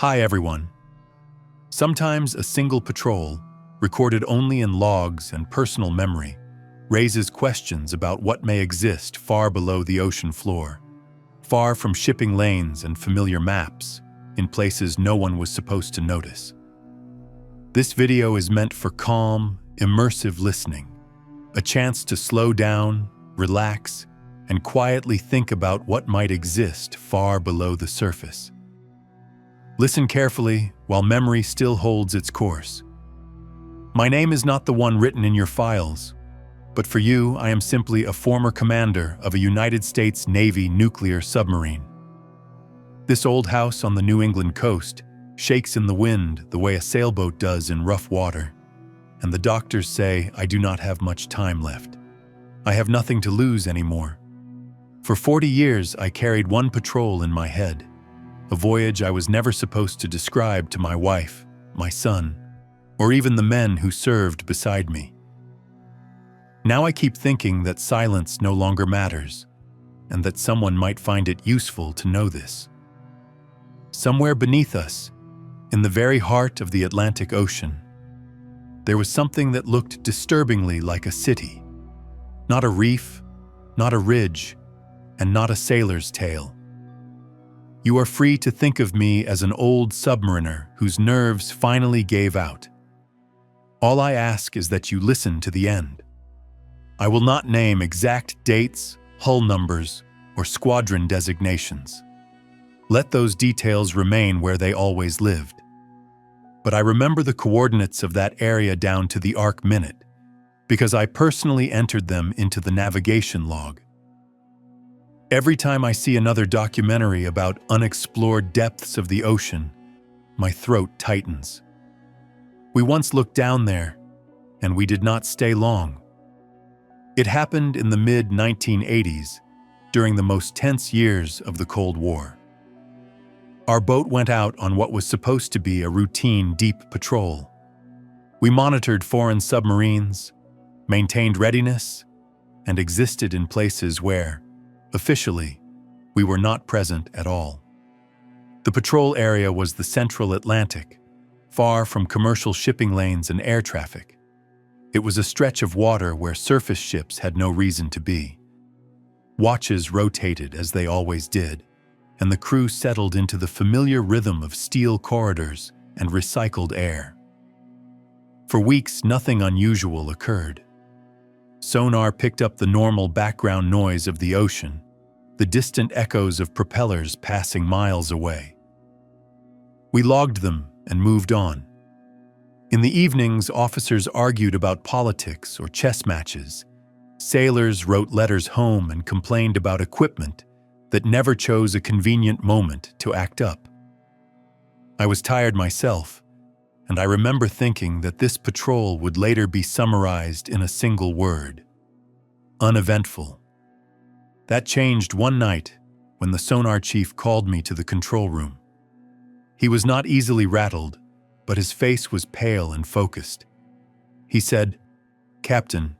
Hi everyone. Sometimes a single patrol, recorded only in logs and personal memory, raises questions about what may exist far below the ocean floor, far from shipping lanes and familiar maps, in places no one was supposed to notice. This video is meant for calm, immersive listening, a chance to slow down, relax, and quietly think about what might exist far below the surface. Listen carefully while memory still holds its course. My name is not the one written in your files, but for you, I am simply a former commander of a United States Navy nuclear submarine. This old house on the New England coast shakes in the wind the way a sailboat does in rough water, and the doctors say I do not have much time left. I have nothing to lose anymore. For 40 years, I carried one patrol in my head, a voyage I was never supposed to describe to my wife, my son, or even the men who served beside me. Now I keep thinking that silence no longer matters, and that someone might find it useful to know this. Somewhere beneath us, in the very heart of the Atlantic Ocean, there was something that looked disturbingly like a city. Not a reef, not a ridge, and not a sailor's tale. You are free to think of me as an old submariner whose nerves finally gave out. All I ask is that you listen to the end. I will not name exact dates, hull numbers, or squadron designations. Let those details remain where they always lived. But I remember the coordinates of that area down to the arc minute, because I personally entered them into the navigation log. Every time I see another documentary about unexplored depths of the ocean, my throat tightens. We once looked down there, and we did not stay long. It happened in the mid-1980s, during the most tense years of the Cold War. Our boat went out on what was supposed to be a routine deep patrol. We monitored foreign submarines, maintained readiness, and existed in places where, officially, we were not present at all. The patrol area was the central Atlantic, far from commercial shipping lanes and air traffic. It was a stretch of water where surface ships had no reason to be. Watches rotated as they always did, and the crew settled into the familiar rhythm of steel corridors and recycled air. For weeks, nothing unusual occurred. Sonar picked up the normal background noise of the ocean, the distant echoes of propellers passing miles away. We logged them and moved on. In the evenings, officers argued about politics or chess matches. Sailors wrote letters home and complained about equipment that never chose a convenient moment to act up. I was tired myself, and I remember thinking that this patrol would later be summarized in a single word: uneventful. That changed one night when the sonar chief called me to the control room. He was not easily rattled, but his face was pale and focused. He said, "Captain,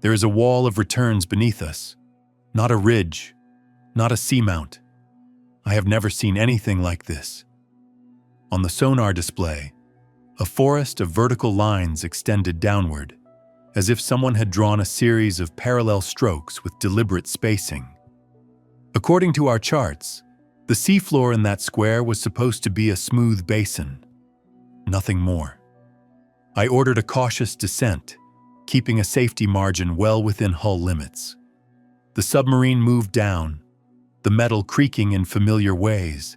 there is a wall of returns beneath us, not a ridge, not a seamount. I have never seen anything like this." On the sonar display, a forest of vertical lines extended downward, as if someone had drawn a series of parallel strokes with deliberate spacing. According to our charts, the seafloor in that square was supposed to be a smooth basin. Nothing more. I ordered a cautious descent, keeping a safety margin well within hull limits. The submarine moved down, the metal creaking in familiar ways,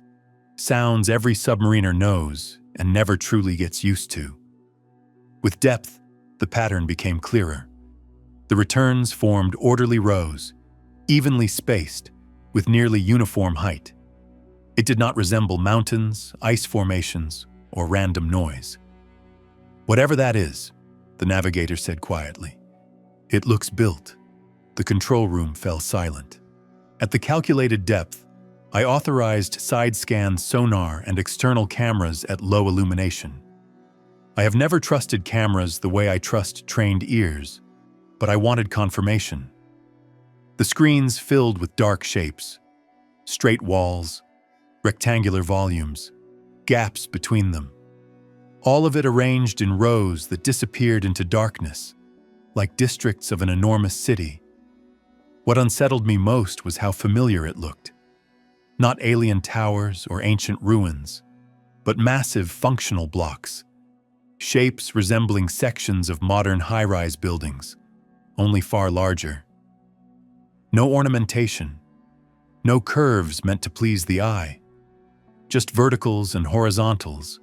sounds every submariner knows and never truly gets used to. With depth, the pattern became clearer. The returns formed orderly rows, evenly spaced, with nearly uniform height. It did not resemble mountains, ice formations, or random noise. "Whatever that is," the navigator said quietly, "it looks built." The control room fell silent. At the calculated depth, I authorized side-scan sonar and external cameras at low illumination. I have never trusted cameras the way I trust trained ears, but I wanted confirmation. The screens filled with dark shapes, straight walls, rectangular volumes, gaps between them. All of it arranged in rows that disappeared into darkness, like districts of an enormous city. What unsettled me most was how familiar it looked. Not alien towers or ancient ruins, but massive functional blocks, shapes resembling sections of modern high-rise buildings, only far larger. No ornamentation, no curves meant to please the eye, just verticals and horizontals,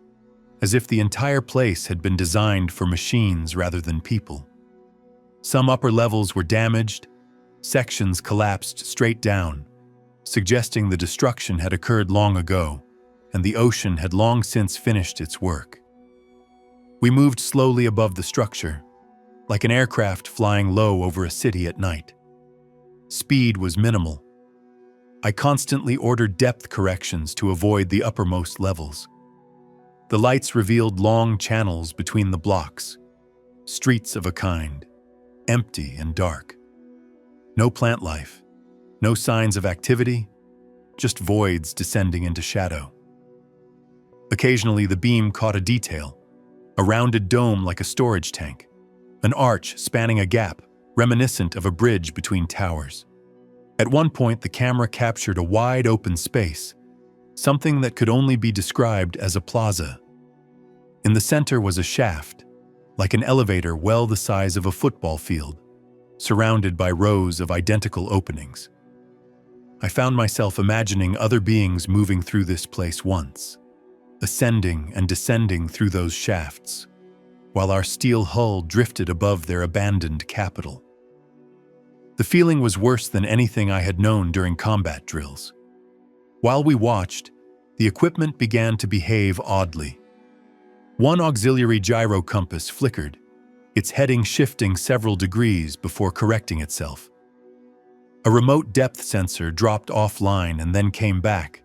as if the entire place had been designed for machines rather than people. Some upper levels were damaged, sections collapsed straight down, suggesting the destruction had occurred long ago, and the ocean had long since finished its work. We moved slowly above the structure, like an aircraft flying low over a city at night. Speed was minimal. I constantly ordered depth corrections to avoid the uppermost levels. The lights revealed long channels between the blocks, streets of a kind, empty and dark. No plant life, no signs of activity, just voids descending into shadow. Occasionally, the beam caught a detail, a rounded dome like a storage tank, an arch spanning a gap reminiscent of a bridge between towers. At one point, the camera captured a wide open space, something that could only be described as a plaza. In the center was a shaft, like an elevator well the size of a football field, surrounded by rows of identical openings. I found myself imagining other beings moving through this place once, ascending and descending through those shafts, while our steel hull drifted above their abandoned capital. The feeling was worse than anything I had known during combat drills. While we watched, the equipment began to behave oddly. One auxiliary gyro compass flickered, its heading shifting several degrees before correcting itself. A remote depth sensor dropped offline and then came back,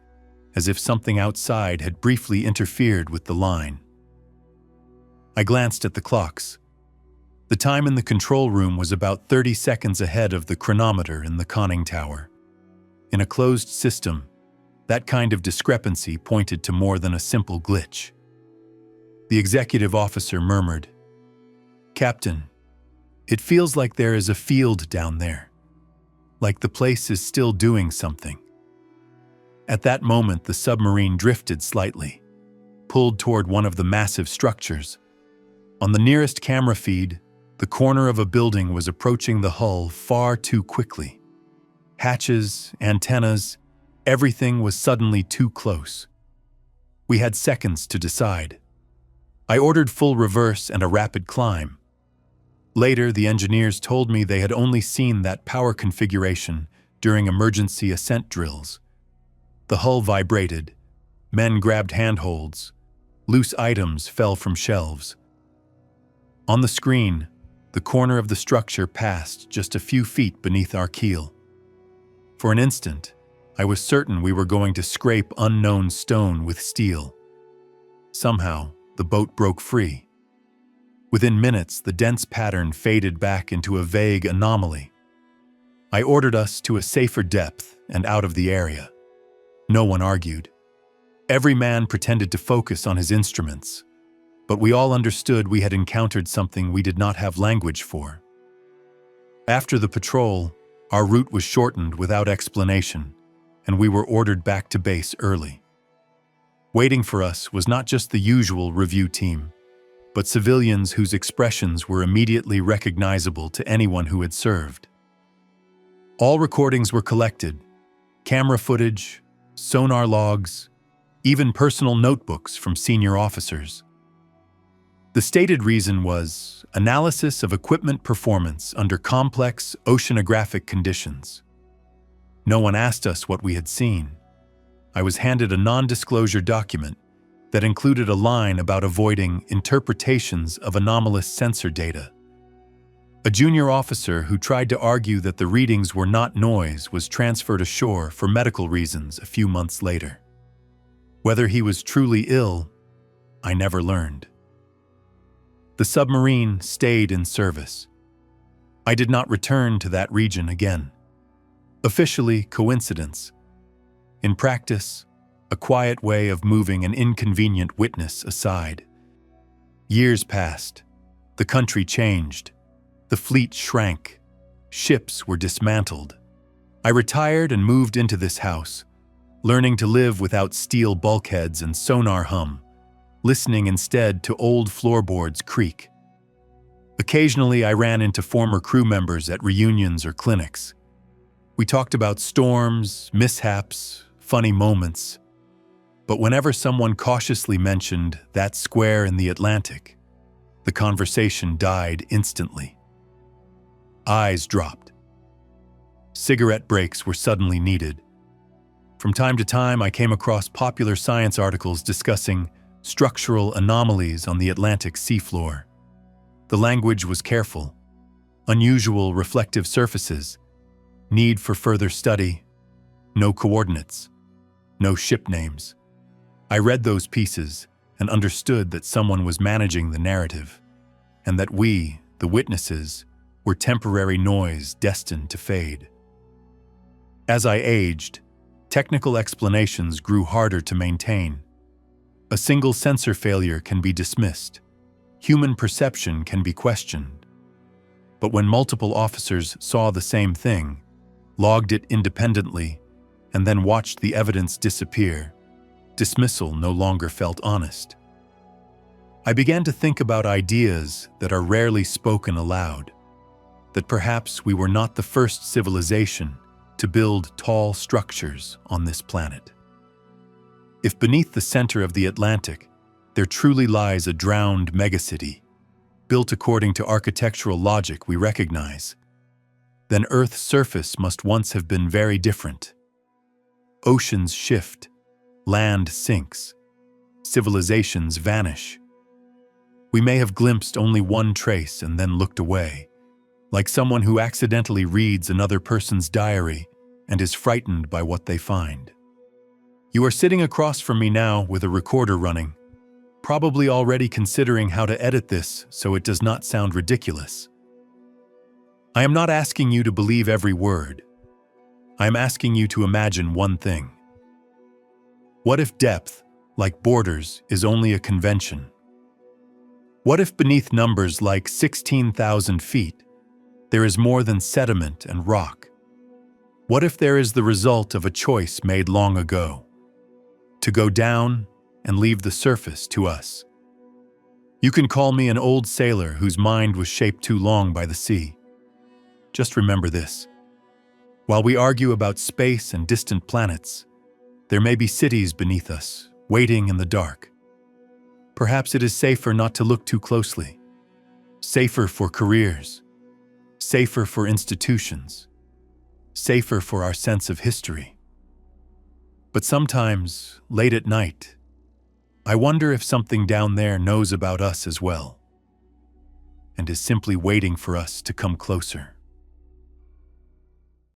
as if something outside had briefly interfered with the line. I glanced at the clocks. The time in the control room was about 30 seconds ahead of the chronometer in the conning tower. In a closed system, that kind of discrepancy pointed to more than a simple glitch. The executive officer murmured, "Captain, it feels like there is a field down there, like the place is still doing something." At that moment, the submarine drifted slightly, pulled toward one of the massive structures. On the nearest camera feed, the corner of a building was approaching the hull far too quickly. Hatches, antennas, everything was suddenly too close. We had seconds to decide. I ordered full reverse and a rapid climb. Later, the engineers told me they had only seen that power configuration during emergency ascent drills. The hull vibrated, men grabbed handholds, loose items fell from shelves. On the screen, the corner of the structure passed just a few feet beneath our keel. For an instant, I was certain we were going to scrape unknown stone with steel. Somehow, the boat broke free. Within minutes, the dense pattern faded back into a vague anomaly. I ordered us to a safer depth and out of the area. No one argued. Every man pretended to focus on his instruments, but we all understood we had encountered something we did not have language for. After the patrol, our route was shortened without explanation, and we were ordered back to base early. Waiting for us was not just the usual review team, but civilians whose expressions were immediately recognizable to anyone who had served. All recordings were collected, camera footage, sonar logs, even personal notebooks from senior officers. The stated reason was analysis of equipment performance under complex oceanographic conditions. No one asked us what we had seen. I was handed a non-disclosure document that included a line about avoiding interpretations of anomalous sensor data. A junior officer who tried to argue that the readings were not noise was transferred ashore for medical reasons a few months later. Whether he was truly ill, I never learned. The submarine stayed in service. I did not return to that region again. Officially, coincidence. In practice, a quiet way of moving an inconvenient witness aside. Years passed. The country changed. The fleet shrank. Ships were dismantled. I retired and moved into this house, learning to live without steel bulkheads and sonar hum, listening instead to old floorboards creak. Occasionally, I ran into former crew members at reunions or clinics. We talked about storms, mishaps, funny moments. But whenever someone cautiously mentioned that square in the Atlantic, the conversation died instantly. Eyes dropped. Cigarette breaks were suddenly needed. From time to time, I came across popular science articles discussing structural anomalies on the Atlantic seafloor. The language was careful. Unusual reflective surfaces. Need for further study. No coordinates. No ship names. I read those pieces and understood that someone was managing the narrative, and that we, the witnesses, were temporary noise destined to fade. As I aged, technical explanations grew harder to maintain. A single sensor failure can be dismissed. Human perception can be questioned. But when multiple officers saw the same thing, logged it independently, and then watched the evidence disappear, dismissal no longer felt honest. I began to think about ideas that are rarely spoken aloud, that perhaps we were not the first civilization to build tall structures on this planet. If beneath the center of the Atlantic, there truly lies a drowned megacity, built according to architectural logic we recognize, then Earth's surface must once have been very different. Oceans shift, land sinks, civilizations vanish. We may have glimpsed only one trace and then looked away, like someone who accidentally reads another person's diary and is frightened by what they find. You are sitting across from me now with a recorder running, probably already considering how to edit this so it does not sound ridiculous. I am not asking you to believe every word. I am asking you to imagine one thing. What if depth, like borders, is only a convention? What if beneath numbers like 16,000 feet, there is more than sediment and rock? What if there is the result of a choice made long ago? To go down and leave the surface to us. You can call me an old sailor whose mind was shaped too long by the sea. Just remember this. While we argue about space and distant planets, there may be cities beneath us, waiting in the dark. Perhaps it is safer not to look too closely. Safer for careers. Safer for institutions. Safer for our sense of history. But sometimes, late at night, I wonder if something down there knows about us as well, and is simply waiting for us to come closer.